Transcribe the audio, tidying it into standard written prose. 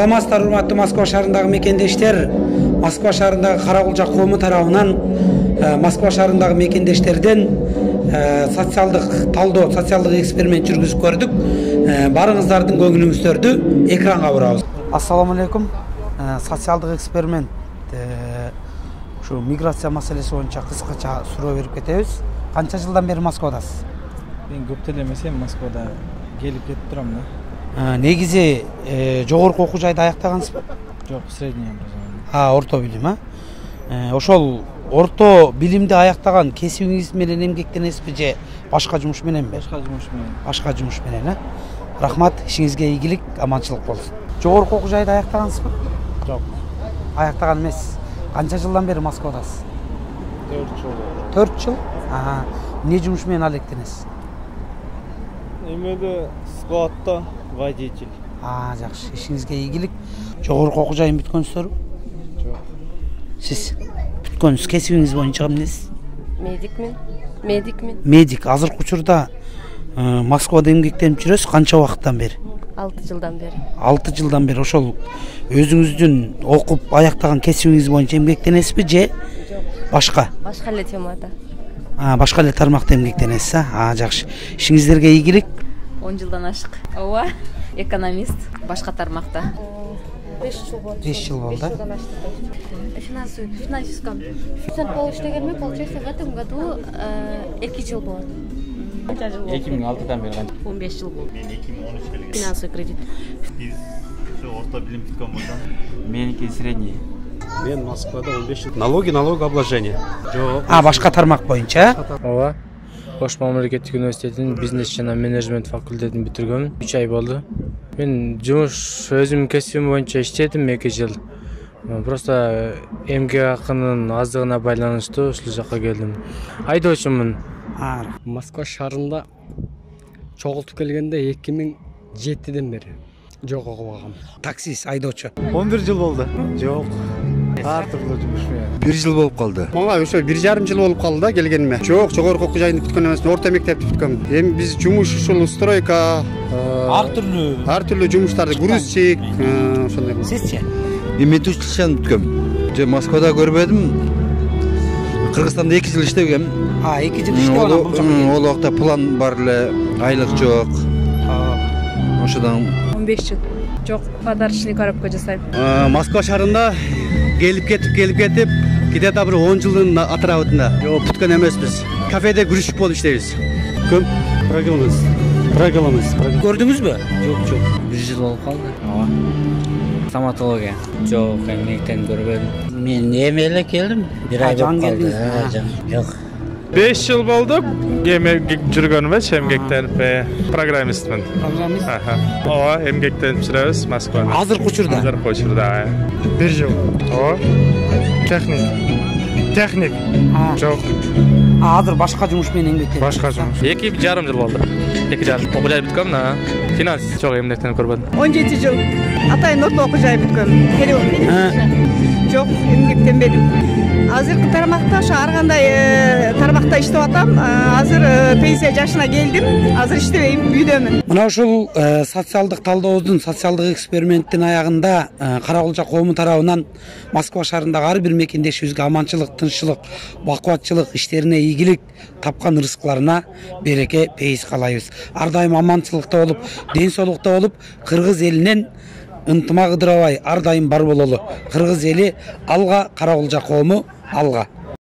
Саламатсыздар, урматтуу Москва шаарындагы мекендештер. Москва шаарындагы Каракулча коому тарабынан Москва шаарындагы мекендештерден социалдык талдоо, социалдык эксперимент жүргүзүп көрдүк. Барыңыздардын көңүлүңүздөрдү экранга бурабыз. Ассаламу алейкум. Социалдык эксперимент ушу миграция маселеси боюнча кыскача суроо берип кетебиз. Канча жылдан бери Москвадасыз? Мен көп эле эмес, Москвада келип кетип турам да. Негизи жогорку окуу жайды аяктагансызбы? Жок, средний образование. Орто билим, Ошол орто билимди аяктаган кесибиңиз менен эмгектенесизби же башка жумуш мененби? Башка жумуш менен. Башка жумуш менен, Рахмат, ишиңизге ийгилик, аманчылык болсун. Жогорку окуу жайды аяктагансызбы? Жок. Аяктаган эмес. Канча жылдан бери Москвадасыз? 4 жыл. 4 жыл? Эмне жумуш менен алектенесиз? Эмеде складта водитель. Жакшы. Ишиңизге ийгилик. Жогорку окуу жайын бүткөнсүзбү? Жок. Сиз бүткөнсүз, кесибиңиз боюнча эмнесиз? Медикмин. Медик. Азыркы учурда Москвада эмгектенип жүрөсүз, канча убакыттан бери? 6 жылдан бери. 6 жылдан бери. Ошол өзүңүздүн окуп аяктаган кесибиңиз боюнча эмгектенесизби же башка? Башка эле темада. Башка эле тармакта эмгектенесиз, Жакшы. Ишиңиздерге ийгилик. 10 жылдан ашык. Ооба, экономист, башка тармакта. 5 жыл болду. 5 жыл болду. Финансистом. Пол иштегенме, получается, в этом году 2 жыл болот. 2006-дан бери 15 жыл болду. Мен 2013 келген. Финансовый кредит. Биз ошо орто билим бүткөн болсом. Меники средний. Мен Москвада 15 жыл. Налогообложение. Жок. Башка тармак боюнча, Ооба. Ош мамлекеттик университетинин бизнес жана менеджмент факультетин бүтүргөм. 3 ай болду. Мен жумуш өзүмдүн кесибим боюнча иштедим 2 жыл. Просто эмгек акынын аздыгына байланыштуу ушул жакка келдим. Айдоочумун. Москва шаарында чогултуп келгенде 2007-ден бери жок окубагам. таксист, айдоочу. 11 жыл болду. Жок. Ар түрлүү жумуш менен. 1 жыл болуп калды. Мага ошо 1,5 жыл болуп калды да келгениме. Жок, жогорку окуу жайын бүткөн эмес, орто мектепти бүткөм. Эми биз жумуш ушул стройка, Ар түрлүү жумуштарды, грузчик, ошондой. Сизчи? Мен училищени бүткөм. Же Москвада көрбөдүм. Кыргызстанда 2 жыл иштегем. 2 жыл иштеп анан бул жака. Ол убакта план бар эле, айлык жок. Ошодан 15 жыл. Жок, подарочный коробка жасайм. Москва шаарында келип кетип, где-то бир 10 жылдын атырабында. Жок, бүткөн эмеспиз. Кафеде күрүшүп болуп иштейбиз. Кім? Программист. Көрдүңүзбү? Жок. 1 жыл болуп калды. Ооба. Стоматология. Жок, эмнектен көрбөдүм. Мен эмеле келдим. 1 ай болуп калды. Жок. 5 жыл болдук. Эмгек жүргөнүмө эмгектенип программистмин. Программист? Ооба, эмгектенип жүрөбүз Москвада. Азыркы учурда? Азыркы учурда. 1 жыл. Ооба. Техник. Жок. Азыр башка жумуш менен эмгектенип. Башка жумуш. 2,5 жыл болду. 2 жыл. Окуу жай бүткөм, финанс жок эмгектенип көрбөдүм. 17 жыл. Атайын орто окуу жай бүткөм. Жок, эмгектенбедим. Азыркы тармакта ошо ар кандай тармакта иштеп атам. Азыр пенсия жашына келдим. Азыр иштебейм, үйдөмүн. Мына ушул социалдык талдообуздун, социалдык эксперименттин аягында Каракулча коому тарабынан Москва шаарындагы ар бир мекендешибизге аманчылык, тынччылык, бакубатчылык, иштерине ийгилик, тапкан рызыкларына береке, пейиз каалайбыз. Ар дайым аманчылыкта болуп, ден соолукта болуп, кыргыз элинен ынтымак ыдырабай ар дайым бар бололу. Кыргыз эли алга, Каракулча коому алга.